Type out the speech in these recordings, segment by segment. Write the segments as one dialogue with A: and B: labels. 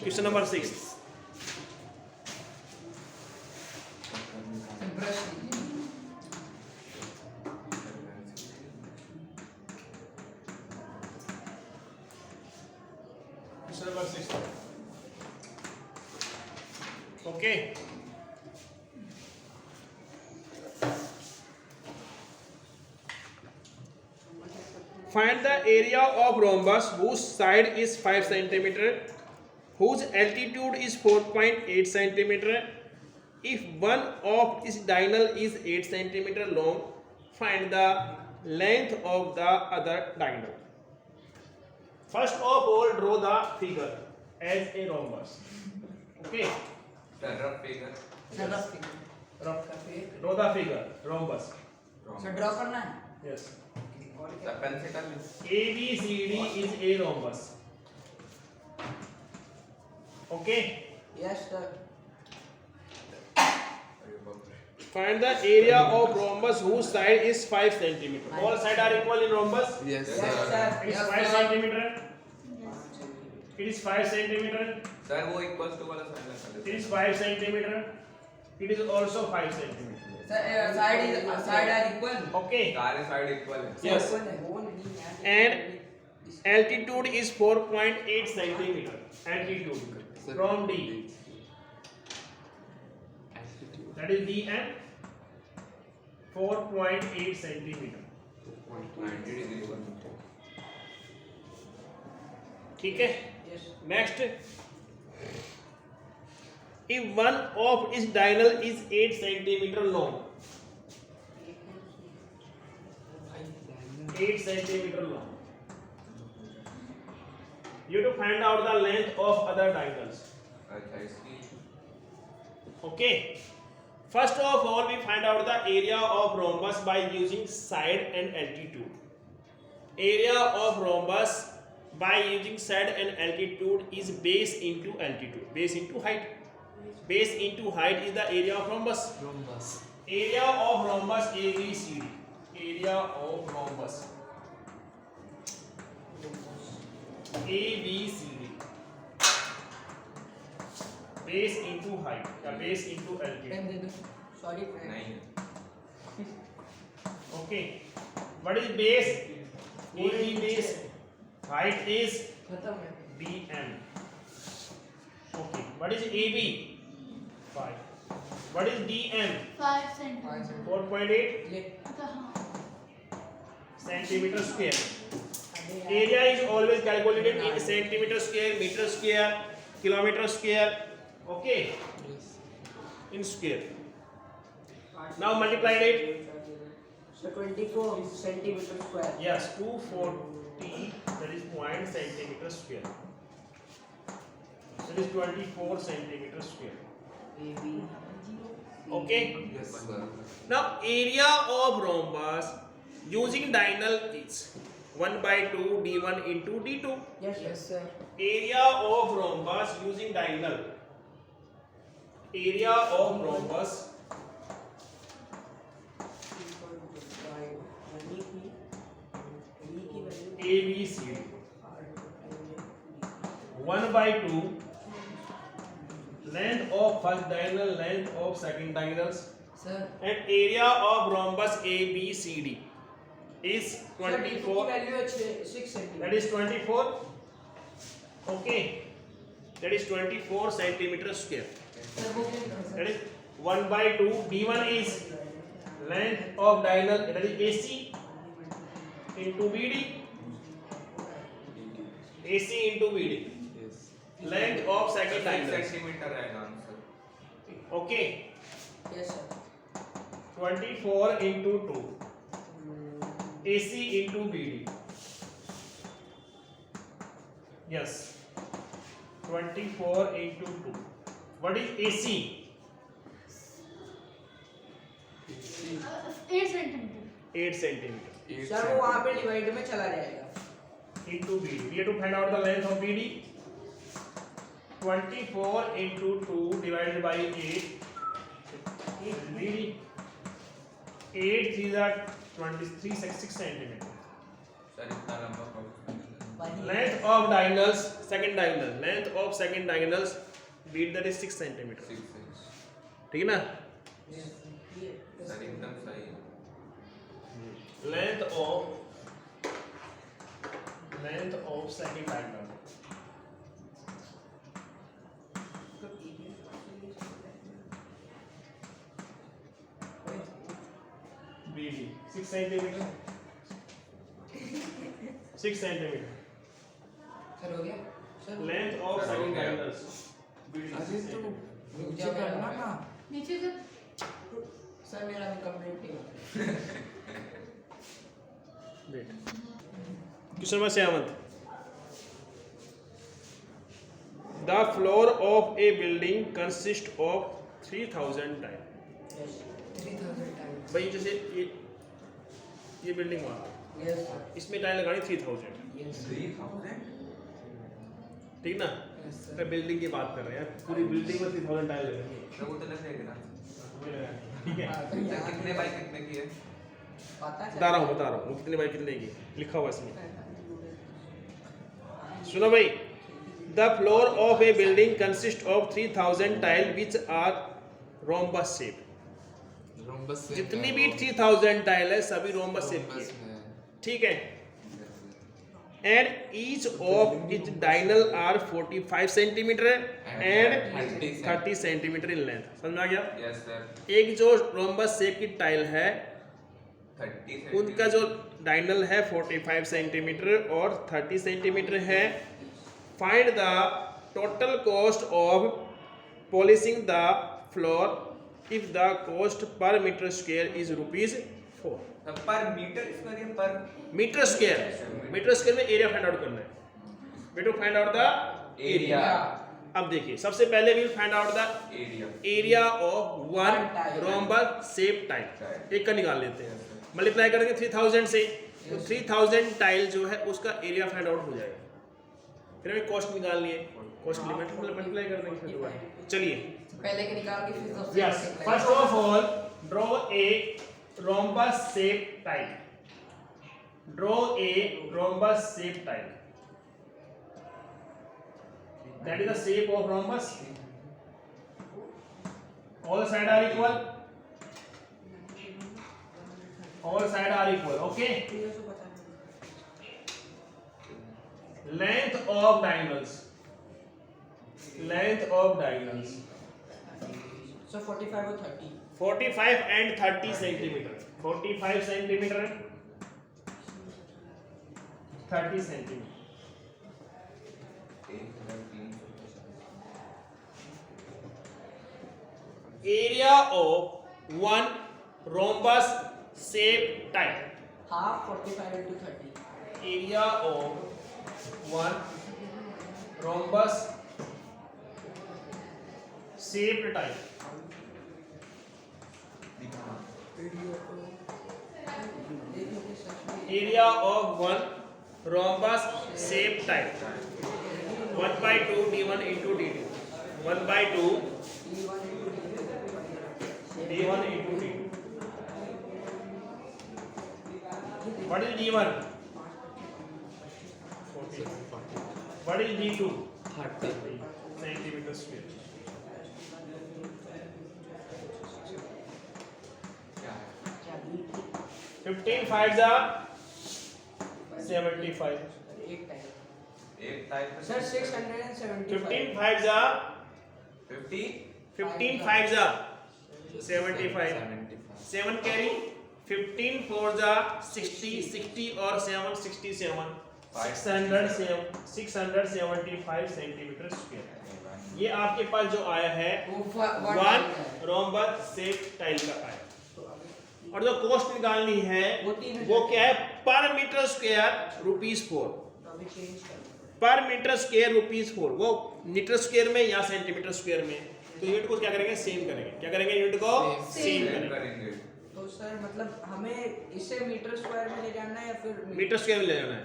A: Question number 6. Question number 6. Okay. Find the area of rhombus whose side is 5 centimeter, whose altitude is 4.8 centimeter. If one of its diagonal is 8 centimeter long, find the length of the other diagonal. First of all, draw the figure as a rhombus. Okay.
B: The rough figure.
A: Draw the figure rhombus.
C: Sir draw करना है
A: Yes.
B: The pencil.
A: ABCD is a rhombus. Okay.
C: Yes sir
A: Find the area of rhombus whose side is 5 centimeter. All sides are equal in rhombus.
D: Yes,
B: Yes,
D: sir.
B: sir.
A: It is 5 centimeter. It is 5 centimeter.
B: Sir, वो equals to वाला sign लगा
A: It is 5 centimeter. It is also 5 centimeter.
C: Sir side are equal
A: Okay.
B: सारे side equal है.
A: Yes. And altitude is 4.8 centimeter. Altitude
D: Sir.
A: from D.
D: Altitude.
A: That is D and 4.8 centimeter.
B: 90 degree.
A: ठीक है.
C: Yes
A: Next, if one of its diagonal is 8 centimeter long, 8 centimeter long, you have to find out the length of other diagonals.
B: अच्छा इसकी
A: Okay. First of all, we find out the area of rhombus by using side and altitude. Area of rhombus by using side and altitude is base into altitude. Base into height. Base into height is the area of rhombus.
D: Rhombus.
A: Area of rhombus ABCD. Area of rhombus ABCD. Base into height. या base into altitude.
C: Pen दे दो sorry friend
B: नहीं
A: Okay. What is base? AB base. Height is
C: खत्म है
A: BM. Okay. What is AB? 5. What is DM?
E: 5 centimeter.
A: 4.8
C: ये
A: centimeter square. Area is always calculated in centimeter square, meter square, kilometer square. Okay.
D: Yes.
A: In square. Now multiply it.
C: So 24 centimeter square.
A: Yes, 240. That is 0.0 centimeter square. That is 24 centimeter square. Okay.
D: Yes, sir.
A: Now area of rhombus using diagonal is 1 by 2 d1 into d2.
C: Yes sir.
A: Area of rhombus using diagonal. Area of rhombus ABCD. 1 by 2 length of first diagonal, length of second diagonals,
C: sir
A: and area of rhombus ABCD is 24.
C: Value है 6 centimetre
A: That is 24. Okay. That is 24 centimeter square.
C: Sir वो क्या
A: That is 1 by 2. D1 is length of diagonal. That is AC into BD. AC into BD.
D: Yes.
A: Length of second
B: 6
A: diagonal.
B: centimeter रहेगा answer.
A: Okay.
C: Yes sir
A: 24 into 2. AC into BD. Yes. 24 into 2. What is AC?
E: 8 centimeter.
A: 8 centimeter.
D: 8
C: sir वो वहाँ पे divide में चला जाएगा
A: Into BD. We have to find out the length of BD. 24 into 2 divided by 8. BD. 8 is at 23 6 centimeter.
B: Sir इतना लंबा question.
A: Length of diagonals, second diagonal. Length of second diagonals, beat that is 6 centimeter.
B: 6 inch
A: ठीक है ना?
B: Sir एकदम सही है
A: Length of second diagonal. BD 6 centimeter. 6 centimeter.
C: Sir हो गया sir
A: Length of
B: Sir,
A: second
B: हो गया।
A: diagonals. BD 6
C: अभी तो
A: centimeter.
C: नीचे करना ना
E: नीचे का
C: सर मेरा भी कंप्लीट नहीं हुआ
A: Wait. Question number 7. The floor of a building consists of 3000 tiles.
C: Yes 3000 times
A: भाई जैसे ये बिल्डिंग हुआ,
C: यस सर
A: इसमें टाइल लगानी 3000,
C: यस
B: 3000
A: ठीक ना?
C: यस सर
A: मैं बिल्डिंग की बात कर रहे हैं, पूरी बिल्डिंग में 3000 टाइल लगेंगे,
B: तो वो तो लगेगा ना
A: ठीक है?
B: सर कितने बाय कितने की है
C: पता
A: बता रहा हूँ वो कितने बाई कितने की लिखा हुआ इसमें। सुनो भाई, the floor of a building consist of 3000 tile which are rhombus shape. जितनी भी 3000 टाइल है सभी रोम्बस शेप की है, ठीक है? And each of each diagonal are 45 centimetre and 30 centimetre in length. समझ में आ गया?
B: यस सर
A: एक जो रोम्बस शेप की टाइल है
B: 30
A: उनका जो डायनल है 45 सेंटीमीटर और 30 सेंटीमीटर है। Find the total cost of polishing the floor if the cost per meter square is ₹4।
B: Per meter square या पर
A: मीटर स्क्वायर में एरिया फाइंड आउट करना है। We to find out the
B: area
A: अब देखिए, सबसे पहले we find out the
B: area
A: area of one
C: tile.
A: Rhombus shape tile. एक का निकाल लेते हैं, मल्टीप्लाई करेंगे 3000 से, तो 3000 टाइल जो है उसका एरिया फाइंड आउट हो जाएगा। फिर हमें कॉस्ट निकालनी है, कॉस्ट लिमिट मल्टीप्लाई कर देंगे फिर दोबारा। चलिए,
C: पहले के निकाल के फिर सबसे
A: yes, first of all draw a rhombus shape tile. Draw a rhombus shape tile, that is the shape of rhombus. All sides are equal. All sides are equal. Okay. Length of diagonals. Length of diagonals.
C: Sir 45 और 30
A: 45 and 30 centimeter. 45 centimeter. 30 centimeter. Area of one rhombus shape tile.
C: Half 45 into 30
A: Area of one rhombus shaped tile. Area of one rhombus shaped tile. 1/2 d1 into d2. 1/2 d1 into d2. What is d1? 40. What is d2? 30 centimeter square.
B: क्या है
A: 15 5s are 75.
C: एक time
B: एक type
C: sir 675
A: 15 5s are
B: 50
A: 15 5s are 75. 7 carry 15 4s are 60 60 और 7 67 675 centimetre square. ये आपके पास जो आया है वन रोम्बस शेप टाइल का आया, और जो कॉस्ट निकालनी है वो क्या है? पर मीटर स्क्वायर ₹4।
C: अभी चेंज कर
A: पर मीटर स्क्वायर ₹4। वो मीटर स्क्वायर में या सेंटीमीटर स्क्वायर में, तो यूनिट को क्या करेंगे? सेम करेंगे। क्या करेंगे? यूनिट को सेम करेंगे।
B: करेंगे
C: तो सर मतलब हमें इसे मीटर स्क्वायर में ले जाना है या फिर
A: मीटर स्क्वायर में ले जाना है।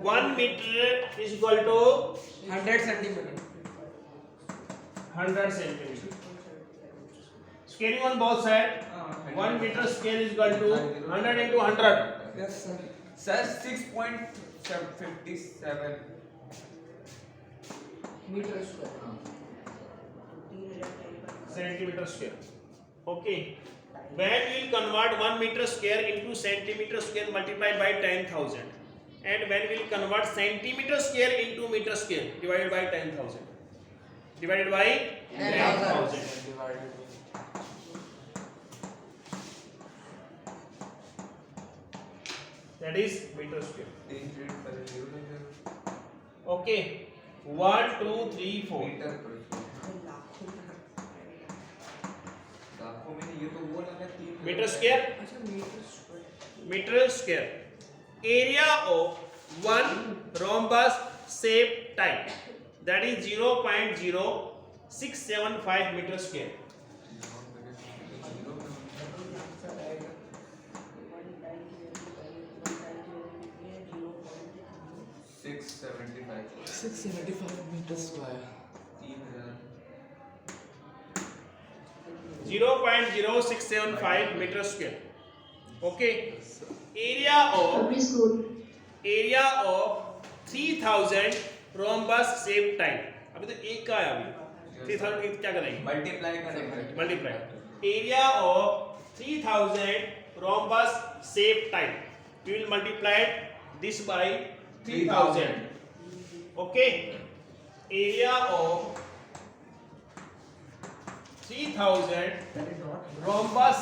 A: 1 meter is equal to
C: 100 centimeter
A: 100 centimeter. Scaling on both side 1 meter square is equal to 100 into 100।
C: Yes sir
B: sir 6.5 57
C: meter square
B: हाँ
C: 3000
A: centimeter square. Okay. When we will convert 1 meter square into centimeter square multiplied by 10,000, and when we will convert centimeter square into meter square divided by 10,000, divided by 10,000. That is meter square.
B: 3 unit per unit
A: Okay. 1, 2, 3, 4.
B: Meter per लाखों में ये तो वो लगा 3
A: Meter square.
C: अच्छा meter square
A: Meter square. Area of one rhombus shape type, that is 0.0675 meter square.
B: 675
D: meter square.
B: 3000
A: 0.0675 meter square. Okay. Area of 3000 rhombus shape type. अभी तो एक का है अभी. 3000 क्या करेंगे?
B: मल्टीप्लाई करेंगे
A: Multiply. Area of 3000 rhombus shape type. We will multiply this by 3000. Okay. Area of 3000 rhombus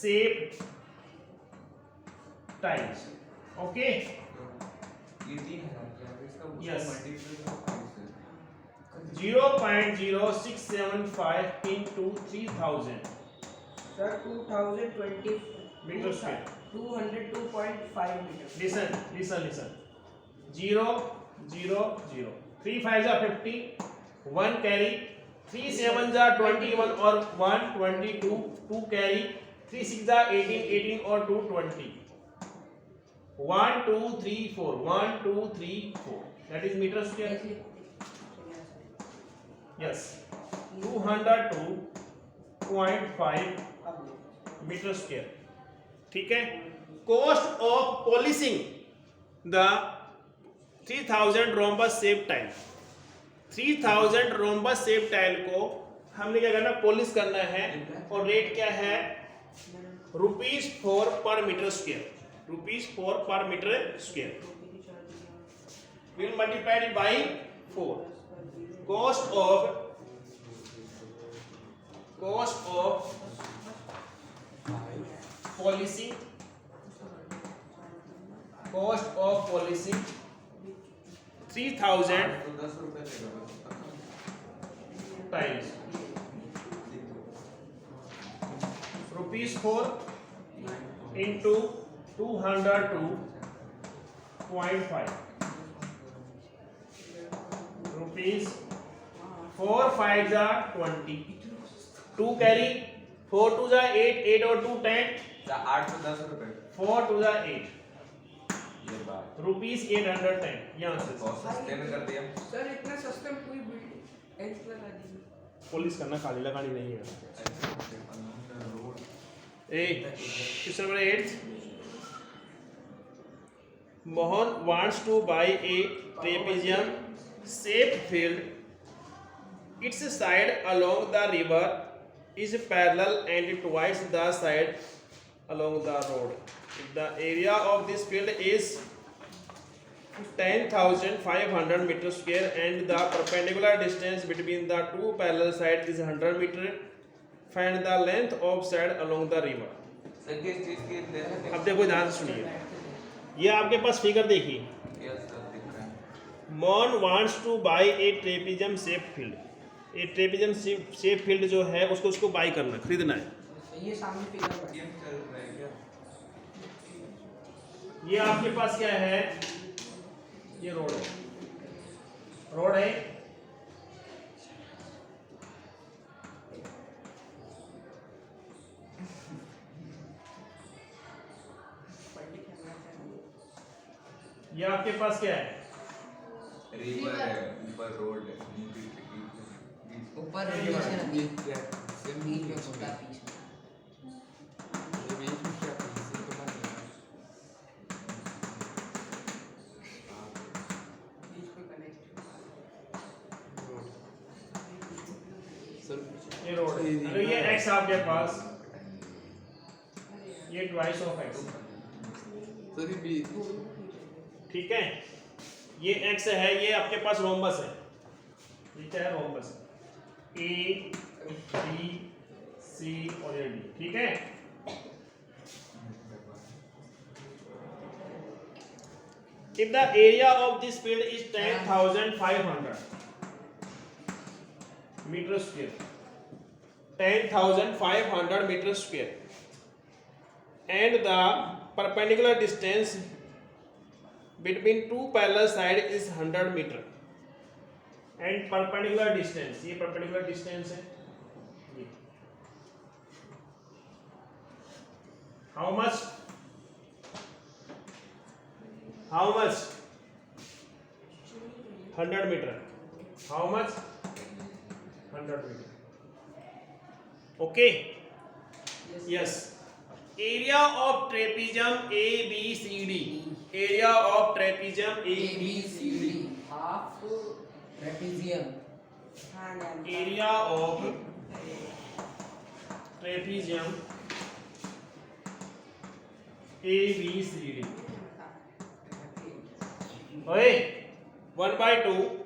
A: shape tiles. Okay.
B: ये 3000 क्या है इसका
A: Yes.
B: Multiply
A: 0.0675 into 3000
C: sir 2020
A: meter square.
C: 202.5 meter
A: Listen. 0, 0, 0. 3 5s are 50. 1 carry. 3 7s are 21 or 1 22. 2 carry. 3 6s are 18. 18 or 2 20. 1 2 3 4. 1 2 3 4. That is meter square. Yes. 202.5 meter square. ठीक है. Cost of polishing the 3000 rhombus shape tile. 3000 rhombus shape tile को हमने क्या करना, polish करना है. और rate क्या है? ₹4 per meter square. ₹4 per meter square. We will multiply it by 4. Cost of polishing. Cost of polishing 3000
B: तो 10 रुपए देगा
A: tiles. ₹4 into 202.5. ₹4 5s are 20. 2 carry. 4 2s are 8. 8 और 2 10.
B: 810 रुपए
A: 4 2s are 8.
B: ये बात
A: ₹810. यहाँ से
B: बहुत सस्ते में कर दिया
C: सर इतना सस्ते में पूरी बिल्डिंग एच लगा दी
A: पुलिस करना, खाली लगानी नहीं है.
B: Road
A: Question number 8. Mohan wants to buy a trapezium shaped field. Its side along the river is parallel and twice the side along the road. The area of this field is 10,500 meter square and the perpendicular distance between the two parallel sides is 100 meter. Find the length of side along the river.
B: Sir किस चीज की दे रहे
A: अब देखो ध्यान से सुनिए, ये आपके पास फिगर देखिए.
B: यस सर दिख रहा है
A: Mon wants to buy a trapezium shaped field. A trapezium shape field जो है उसको बाई करना, खरीदना है.
C: ये सामने फिगर है
B: गेम चल रहा है क्या
A: ये आपके पास क्या है? ये रोड है. ये आपके पास क्या है?
B: रिवर है ऊपर रोड है नीचे
C: ऊपर
A: नीचे
C: नदी
D: सेम
C: बीच में
D: में
C: छोटा बीच में
D: ये बीच में क्या है?
A: ये रोड है, अगर ये x आपके पास, ये ट्वाइस ऑफ x, ठीक है, ये x है, ये आपके पास रोम्बस है, ये क्या है, रोम्बस A B C और ये D, ठीक है। If the area of this field is 10,500 meter square, 10,500 meter square, and the perpendicular distance between two parallel sides is 100 meter, and perpendicular distance, ये perpendicular distance है, ये how much 100 meter, how much 100 meter, okay, yes. Area of trapezium ABCD, area of trapezium ABCD,
C: half trapezium.
A: area of trapezium ABCD, ओए 1/2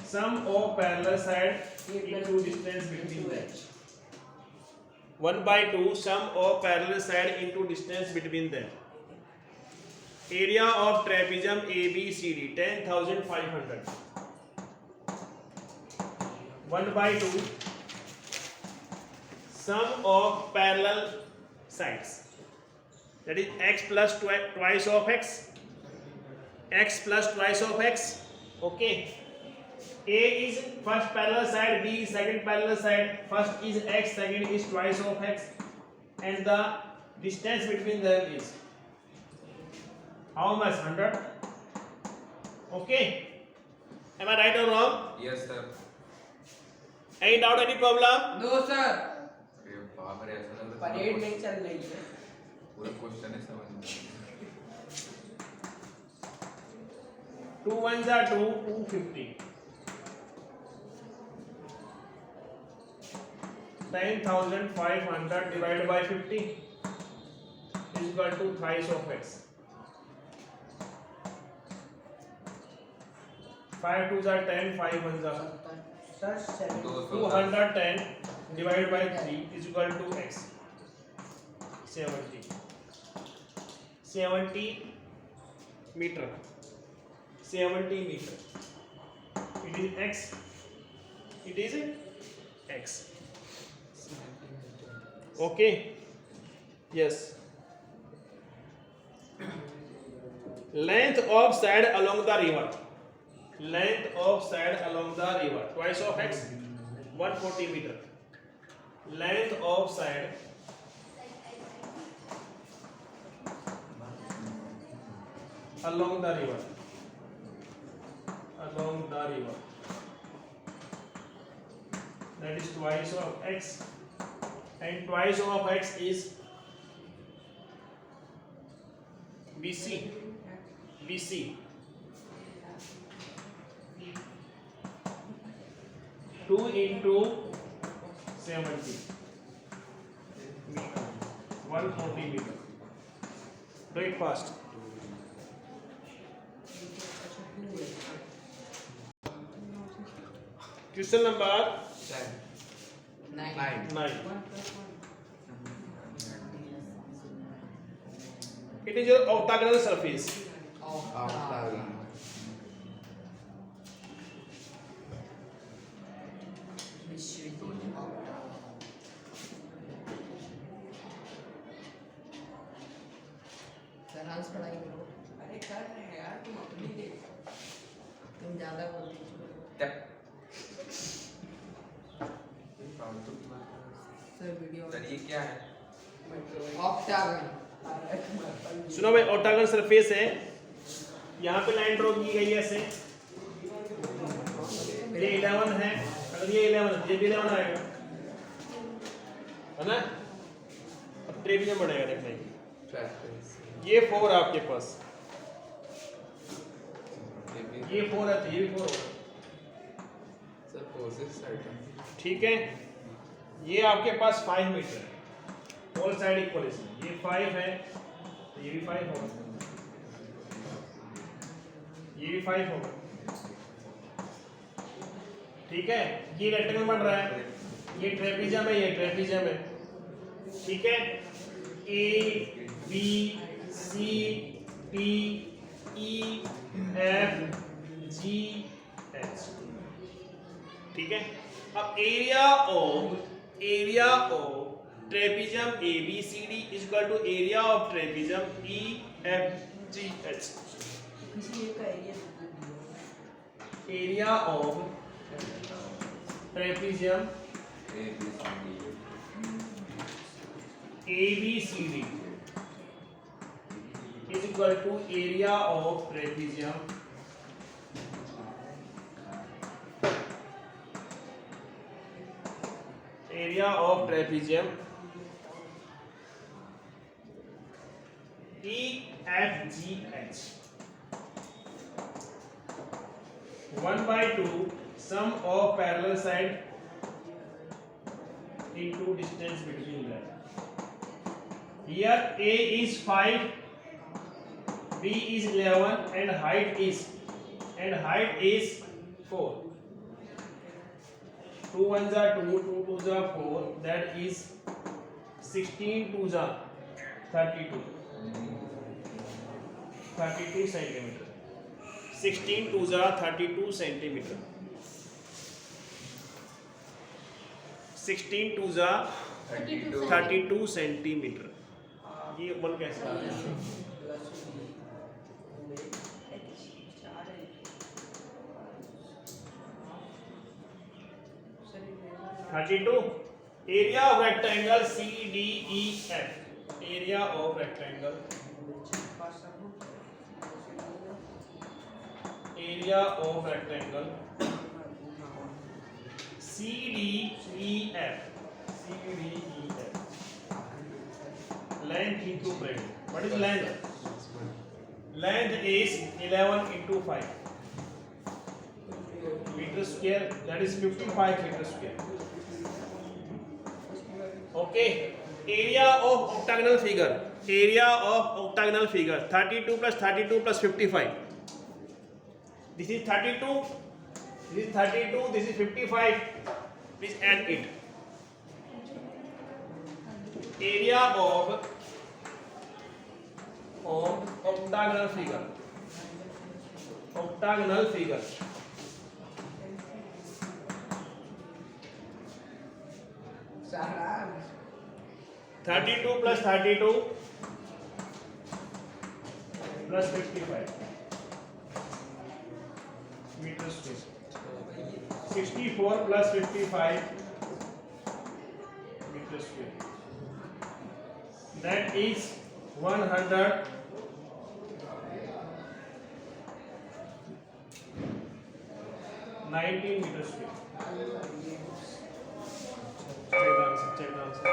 A: sum of parallel side into distance between them, 1/2 sum of parallel side into distance between them. Area of trapezium ABCD 10,500, 1/2 sum of parallel sides, that is x plus twice of x, x plus twice of x, okay. A is first parallel side, B is second parallel side, first is x, second is twice of x, and the distance between them is how much, 100, okay. Am I right or wrong?
B: Yes sir.
A: Any doubt, any problem?
C: No sir.
B: अरे बाप रे, ऐसा लग रहा है
C: parade नहीं चल रही है.
B: पूरा क्वेश्चन है समझ में.
A: 2 1s are 2, 250. 10,500 divided by 50 is equal to thrice of x. 5 2s are 10, 5 1s are
C: Sir,
A: 210 divided by 3 is equal to x. 70 meter. 70 meter. It is x. It is x. Okay. Yes. Length of side along the river. Length of side along the river. Twice of x. 140 meter. Length of side along the river. Along the river. That is twice of x. And twice of x is BC. BC. 2 into 70 meter. 140 meter. Do it fast. Question number 9. It is your octagonal surface.
C: पढ़ाई करो. अरे कर रहे हैं यार, तुम अपनी देखो. तुम ज्यादा बोलते हो. Sir video.
B: सर ये क्या है?
C: ऑक्टागन.
A: सुनो भाई, ऑक्टागन सरफेस है, यहाँ पे लाइन ड्रॉ की गई है ऐसे, ये 11 है, अगर ये 11 है, ये भी 11 आएगा, है ना? अब ट्रेपेजियम बढ़ेगा, देखना ये 4 आपके पास,
B: ये
A: ये 4 है तो ये भी 4 होगा।
B: सर पोसेस साइड
A: ठीक है, ये आपके पास 5 मीटर है, ऑल साइड इक्वल, ये 5 है तो ये भी 5 होगा, ये भी 5 होगा। ठीक है, ये रेक्टेंगल बन रहा है, ये ट्रेपेजियम है, ये ट्रेपेजियम है। ठीक है, A B C D E F G H. ठीक है, अब area of trapezium A B C D is equal to area of trapezium E F G H.
C: किसी एक का area
A: area of trapezium A B C D is equal to area of trapezium EFGH 1/2 sum of parallel side into distance between them. Here A is 5, B is 11 and height is 4. 2 1s are 2, 2 2s are 4, that is 16 2s are 32 centimeter. 16 2s are 32 centimeter. 16 2s are 32 centimeter. ये one कैसे आ रहा है? 32. Area of rectangle CDEF. Area of rectangle. Area of rectangle CDEF. CDEF. Length into breadth. What is length? Length is 11 into 5 meter square. That is 55 meter square. Okay. Area of octagonal figure. Area of octagonal figure. 32 plus 32 plus 55. This is 32. This is 32. This is 55. Please add it. Area of octagonal figure. Octagonal figure.
C: सारा
A: 32 plus 32 plus 55 meter square. 64 plus 55 meter square. That is 119 meter square. Check the answer.